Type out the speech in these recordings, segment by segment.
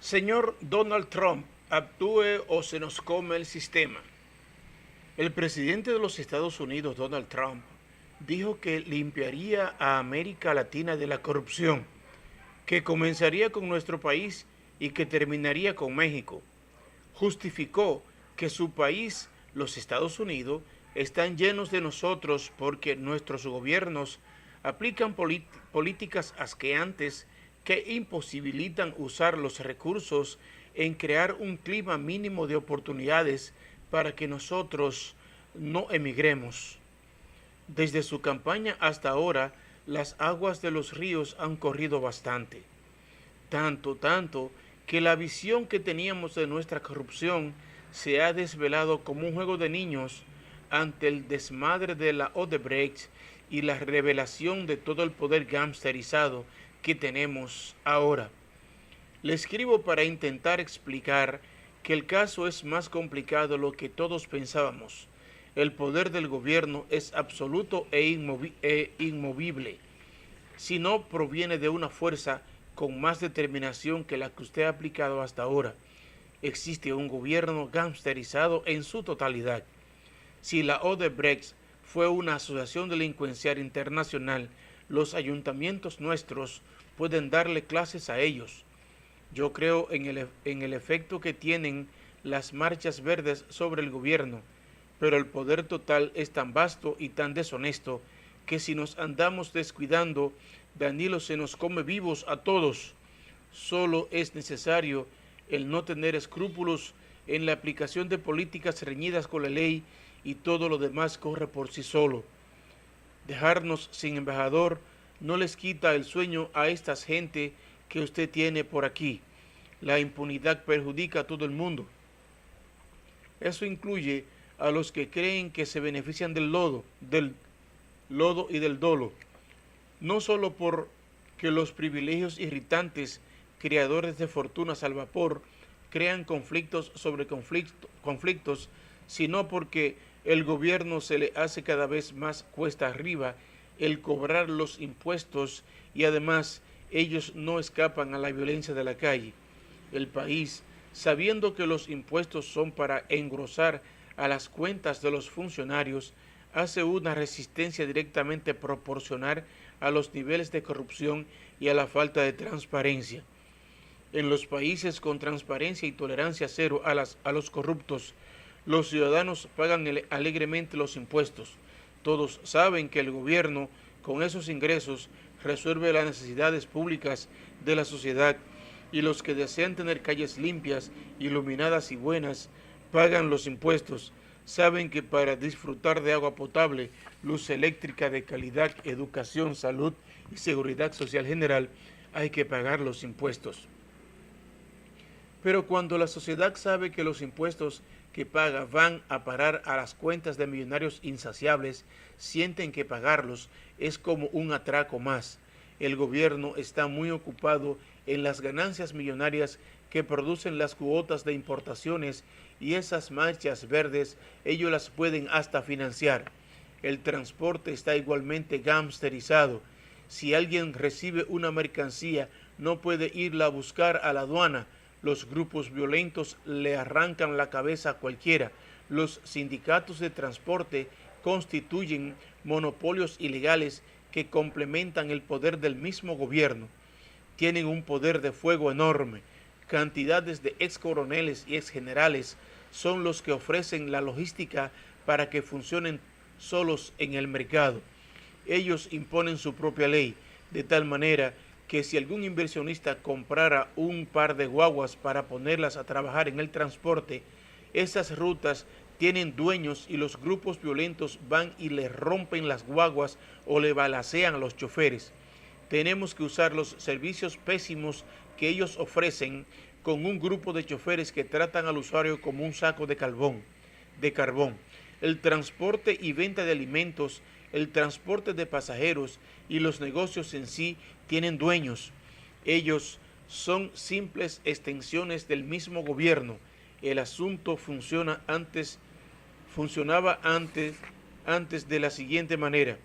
Señor Donald Trump, actúe o se nos come el sistema. El presidente de los Estados Unidos, Donald Trump, dijo que limpiaría a América Latina de la corrupción, que comenzaría con nuestro país y que terminaría con México. Justificó que su país, los Estados Unidos, están llenos de nosotros porque nuestros gobiernos aplican políticas asqueantes que imposibilitan usar los recursos en crear un clima mínimo de oportunidades para que nosotros no emigremos. Desde su campaña hasta ahora, las aguas de los ríos han corrido bastante. Tanto, que la visión que teníamos de nuestra corrupción se ha desvelado como un juego de niños ante el desmadre de la Odebrecht y la revelación de todo el poder gangsterizado que tenemos ahora. Le escribo para intentar explicar que el caso es más complicado de lo que todos pensábamos. El poder del gobierno es absoluto e inmovible. Si no proviene de una fuerza con más determinación que la que usted ha aplicado hasta ahora, existe un gobierno gangsterizado en su totalidad. Si la Odebrecht fue una asociación delincuencial internacional, los ayuntamientos nuestros pueden darle clases a ellos. Yo creo en el efecto que tienen las marchas verdes sobre el gobierno, pero el poder total es tan vasto y tan deshonesto que si nos andamos descuidando, Danilo se nos come vivos a todos. Solo es necesario el no tener escrúpulos en la aplicación de políticas reñidas con la ley y todo lo demás corre por sí solo. Dejarnos sin embajador no les quita el sueño a esta gente que usted tiene por aquí. La impunidad perjudica a todo el mundo. Eso incluye a los que creen que se benefician del lodo y del dolo, no solo porque los privilegios irritantes, creadores de fortunas al vapor, crean conflictos sobre conflictos, sino porque el gobierno se le hace cada vez más cuesta arriba el cobrar los impuestos y además ellos no escapan a la violencia de la calle. El país, sabiendo que los impuestos son para engrosar a las cuentas de los funcionarios, hace una resistencia directamente proporcional a los niveles de corrupción y a la falta de transparencia. En los países con transparencia y tolerancia cero a los corruptos, los ciudadanos pagan alegremente los impuestos. Todos saben que el gobierno, con esos ingresos, resuelve las necesidades públicas de la sociedad y los que desean tener calles limpias, iluminadas y buenas, pagan los impuestos. Saben que para disfrutar de agua potable, luz eléctrica de calidad, educación, salud y seguridad social general, hay que pagar los impuestos. Pero cuando la sociedad sabe que los impuestos que paga van a parar a las cuentas de millonarios insaciables, sienten que pagarlos es como un atraco más. El gobierno está muy ocupado en las ganancias millonarias que producen las cuotas de importaciones y esas manchas verdes ellos las pueden hasta financiar. El transporte está igualmente gangsterizado. Si alguien recibe una mercancía, no puede irla a buscar a la aduana. Los grupos violentos le arrancan la cabeza a cualquiera. Los sindicatos de transporte constituyen monopolios ilegales que complementan el poder del mismo gobierno. Tienen un poder de fuego enorme. Cantidades de ex coroneles y ex generales son los que ofrecen la logística para que funcionen solos en el mercado. Ellos imponen su propia ley, de tal manera que si algún inversionista comprara un par de guaguas para ponerlas a trabajar en el transporte, esas rutas tienen dueños y los grupos violentos van y le rompen las guaguas o le balacean a los choferes. Tenemos que usar los servicios pésimos que ellos ofrecen con un grupo de choferes que tratan al usuario como un saco de carbón. El transporte y venta de alimentos, el transporte de pasajeros y los negocios en sí tienen dueños. Ellos son simples extensiones del mismo gobierno. El asunto funcionaba antes de la siguiente manera.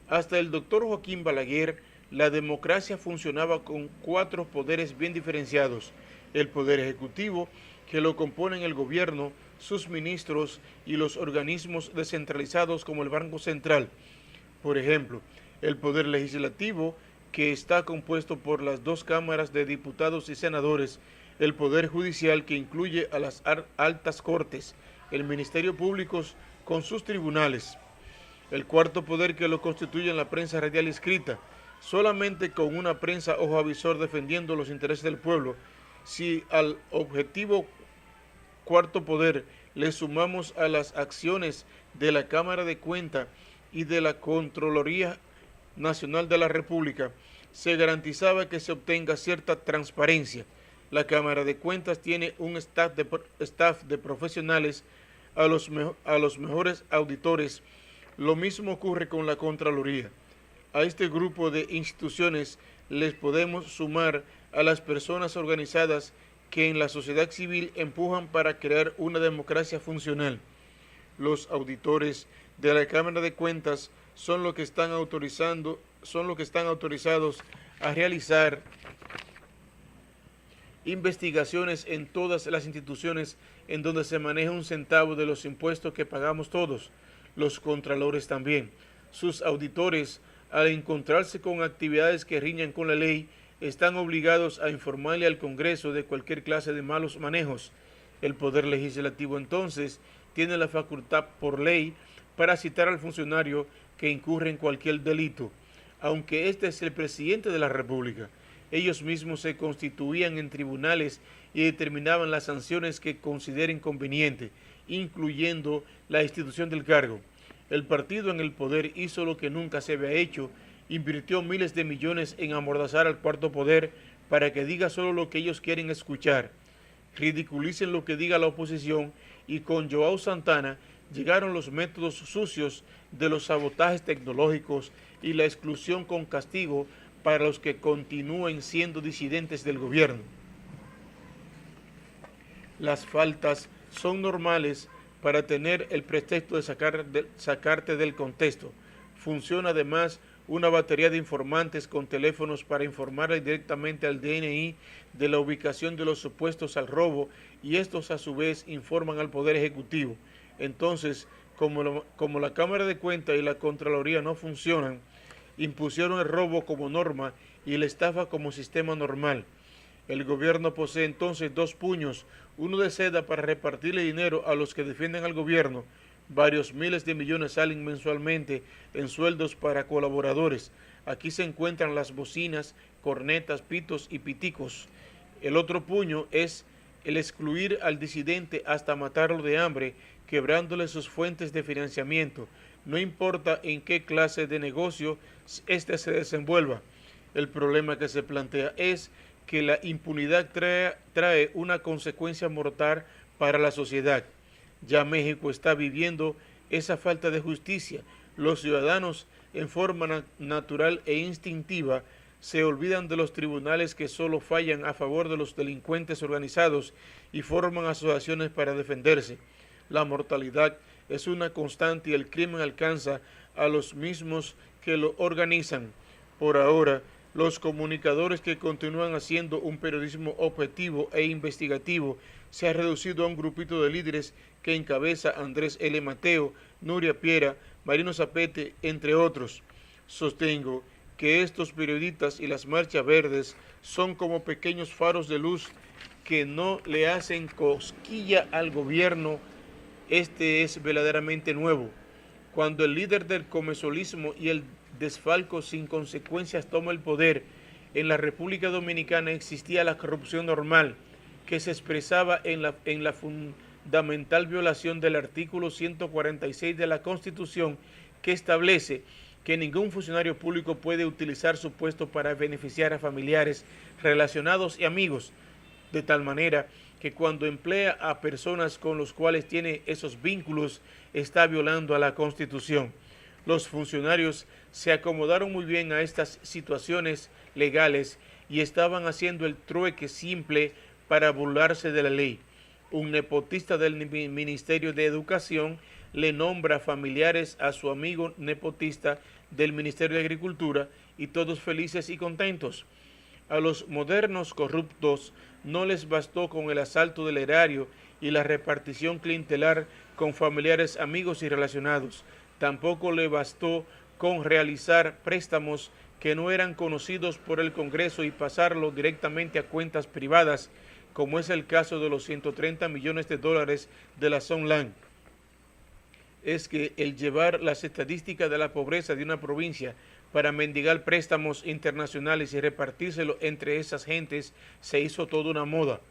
Hasta el doctor Joaquín Balaguer, la democracia funcionaba con 4 poderes bien diferenciados: el Poder Ejecutivo, que lo componen el gobierno, sus ministros y los organismos descentralizados como el Banco Central. Por ejemplo, el Poder Legislativo, que está compuesto por las dos cámaras de diputados y senadores, el Poder Judicial, que incluye a las altas cortes, el Ministerio Público con sus tribunales, el cuarto poder, que lo constituye la prensa radial y escrita, solamente con una prensa ojo avisor defendiendo los intereses del pueblo. Si al objetivo cuarto poder le sumamos a las acciones de la Cámara de Cuentas y de la Contraloría Nacional de la República, se garantizaba que se obtenga cierta transparencia. La Cámara de Cuentas tiene un staff de profesionales a los mejores auditores. Lo mismo ocurre con la Contraloría. A este grupo de instituciones les podemos sumar a las personas organizadas que en la sociedad civil empujan para crear una democracia funcional. Los auditores de la Cámara de Cuentas son los que están autorizados a realizar investigaciones en todas las instituciones en donde se maneja un centavo de los impuestos que pagamos todos, los contralores también. Sus auditores, al encontrarse con actividades que riñan con la ley, están obligados a informarle al Congreso de cualquier clase de malos manejos. El Poder Legislativo entonces tiene la facultad por ley para citar al funcionario que incurre en cualquier delito, aunque este es el presidente de la República. Ellos mismos se constituían en tribunales y determinaban las sanciones que consideren conveniente, incluyendo la institución del cargo. El partido en el poder hizo lo que nunca se había hecho, invirtió miles de millones en amordazar al cuarto poder para que diga solo lo que ellos quieren escuchar, ridiculicen lo que diga la oposición, y con Joao Santana llegaron los métodos sucios de los sabotajes tecnológicos y la exclusión con castigo para los que continúen siendo disidentes del gobierno. Las faltas son normales para tener el pretexto de sacarte del contexto. Funciona además una batería de informantes con teléfonos para informar directamente al DNI de la ubicación de los supuestos al robo, y estos a su vez informan al Poder Ejecutivo. Entonces, como la Cámara de Cuentas y la Contraloría no funcionan, impusieron el robo como norma y la estafa como sistema normal. El gobierno posee entonces dos puños, uno de seda para repartirle dinero a los que defienden al gobierno. Varios miles de millones salen mensualmente en sueldos para colaboradores. Aquí se encuentran las bocinas, cornetas, pitos y piticos. El otro puño es el excluir al disidente hasta matarlo de hambre, quebrándole sus fuentes de financiamiento. No importa en qué clase de negocio éste se desenvuelva. El problema que se plantea es que la impunidad trae una consecuencia mortal para la sociedad. Ya México está viviendo esa falta de justicia. Los ciudadanos, en forma natural e instintiva, se olvidan de los tribunales que solo fallan a favor de los delincuentes organizados y forman asociaciones para defenderse. La mortalidad es una constante y el crimen alcanza a los mismos que lo organizan. Por ahora, los comunicadores que continúan haciendo un periodismo objetivo e investigativo se ha reducido a un grupito de líderes que encabeza Andrés L. Mateo, Nuria Piera, Marino Zapete, entre otros. Sostengo que estos periodistas y las marchas verdes son como pequeños faros de luz que no le hacen cosquilla al gobierno. Este es verdaderamente nuevo. Cuando el líder del comezolismo y el desfalco sin consecuencias toma el poder, en la República Dominicana existía la corrupción normal, que se expresaba en la fundamental violación del artículo 146 de la Constitución, que establece que ningún funcionario público puede utilizar su puesto para beneficiar a familiares, relacionados y amigos, de tal manera que cuando emplea a personas con los cuales tiene esos vínculos, está violando a la Constitución. Los funcionarios se acomodaron muy bien a estas situaciones legales y estaban haciendo el trueque simple para burlarse de la ley. Un nepotista del Ministerio de Educación le nombra familiares a su amigo nepotista del Ministerio de Agricultura y todos felices y contentos. A los modernos corruptos no les bastó con el asalto del erario y la repartición clientelar con familiares, amigos y relacionados. Tampoco le bastó con realizar préstamos que no eran conocidos por el Congreso y pasarlo directamente a cuentas privadas, como es el caso de los 130 millones de dólares de la Sunland. Es que el llevar las estadísticas de la pobreza de una provincia para mendigar préstamos internacionales y repartírselo entre esas gentes se hizo toda una moda.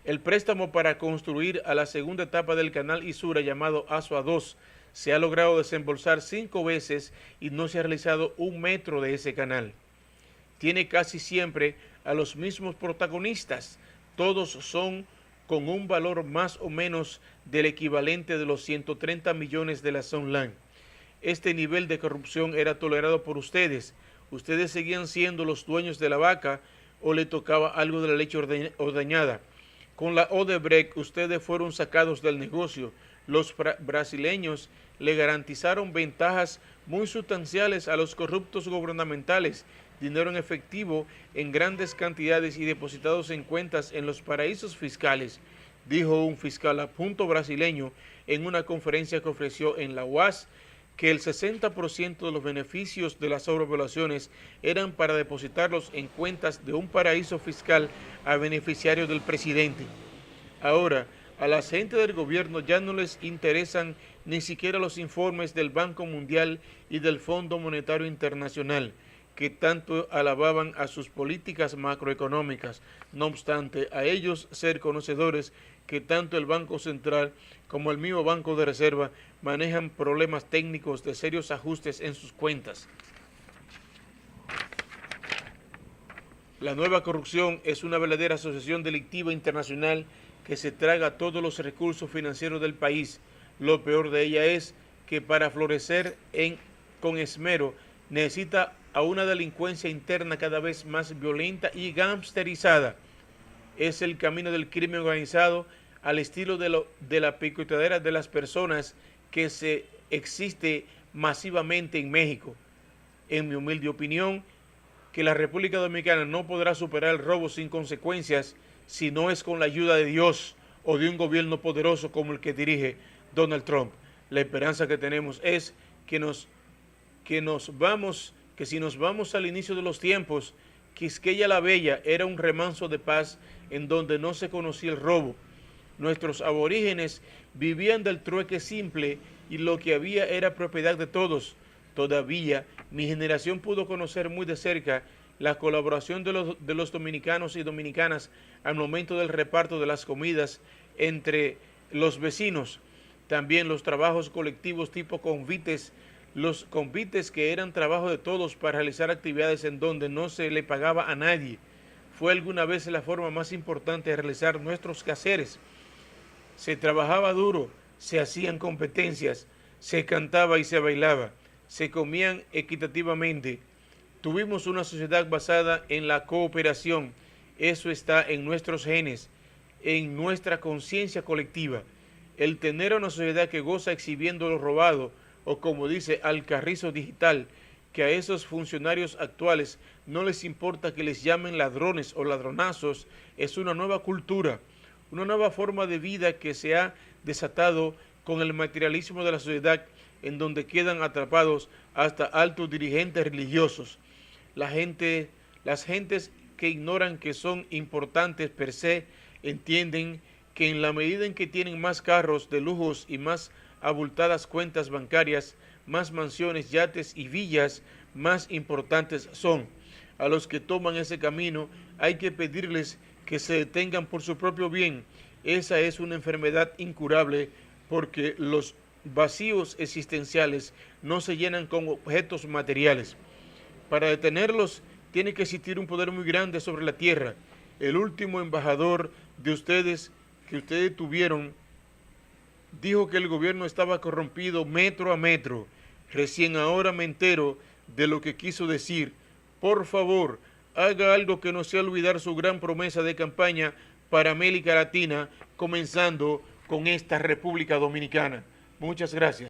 El préstamo para construir a la segunda etapa del canal Isura, llamado Asua 2, se ha logrado desembolsar 5 veces y no se ha realizado 1 metro de ese canal. Tiene casi siempre a los mismos protagonistas. Todos son con un valor más o menos del equivalente de los 130 millones de la Sunland. Este nivel de corrupción era tolerado por ustedes. Ustedes seguían siendo los dueños de la vaca o le tocaba algo de la leche ordeñada. Con la Odebrecht ustedes fueron sacados del negocio. Los brasileños le garantizaron ventajas muy sustanciales a los corruptos gubernamentales, dinero en efectivo en grandes cantidades y depositados en cuentas en los paraísos fiscales, dijo un fiscal adjunto brasileño en una conferencia que ofreció en la UAS, que el 60% de los beneficios de las sobrevaluaciones eran para depositarlos en cuentas de un paraíso fiscal a beneficiarios del presidente. Ahora, a la gente del gobierno ya no les interesan ni siquiera los informes del Banco Mundial y del Fondo Monetario Internacional, que tanto alababan a sus políticas macroeconómicas. No obstante, a ellos ser conocedores que tanto el Banco Central como el mismo Banco de Reserva manejan problemas técnicos de serios ajustes en sus cuentas. La nueva corrupción es una verdadera asociación delictiva internacional que se traga todos los recursos financieros del país. Lo peor de ella es que para florecer con esmero necesita a una delincuencia interna cada vez más violenta y gangsterizada. Es el camino del crimen organizado al estilo de la picotadera de las personas que se existe masivamente en México. En mi humilde opinión, que la República Dominicana no podrá superar el robo sin consecuencias si no es con la ayuda de Dios o de un gobierno poderoso como el que dirige Donald Trump. La esperanza que tenemos es que si nos vamos al inicio de los tiempos, Quisqueya la Bella era un remanso de paz en donde no se conocía el robo. Nuestros aborígenes vivían del trueque simple y lo que había era propiedad de todos. Todavía mi generación pudo conocer muy de cerca la colaboración de los dominicanos y dominicanas al momento del reparto de las comidas entre los vecinos. También los trabajos colectivos tipo convites, los convites que eran trabajo de todos para realizar actividades en donde no se le pagaba a nadie. Fue alguna vez la forma más importante de realizar nuestros quehaceres. Se trabajaba duro, se hacían competencias, se cantaba y se bailaba, se comían equitativamente. Tuvimos una sociedad basada en la cooperación. Eso está en nuestros genes, en nuestra conciencia colectiva. El tener una sociedad que goza exhibiendo lo robado, o como dice Alcarrizo Digital, que a esos funcionarios actuales no les importa que les llamen ladrones o ladronazos, es una nueva cultura, una nueva forma de vida que se ha desatado con el materialismo de la sociedad, en donde quedan atrapados hasta altos dirigentes religiosos. Las gentes que ignoran que son importantes per se, entienden que en la medida en que tienen más carros de lujos y más abultadas cuentas bancarias, más mansiones, yates y villas, más importantes son. A los que toman ese camino hay que pedirles que se detengan por su propio bien. Esa es una enfermedad incurable porque los vacíos existenciales no se llenan con objetos materiales. Para detenerlos tiene que existir un poder muy grande sobre la tierra. El último embajador de ustedes que ustedes tuvieron dijo que el gobierno estaba corrompido metro a metro. Recién ahora me entero de lo que quiso decir. Por favor, haga algo que no sea olvidar su gran promesa de campaña para América Latina, comenzando con esta República Dominicana. Muchas gracias.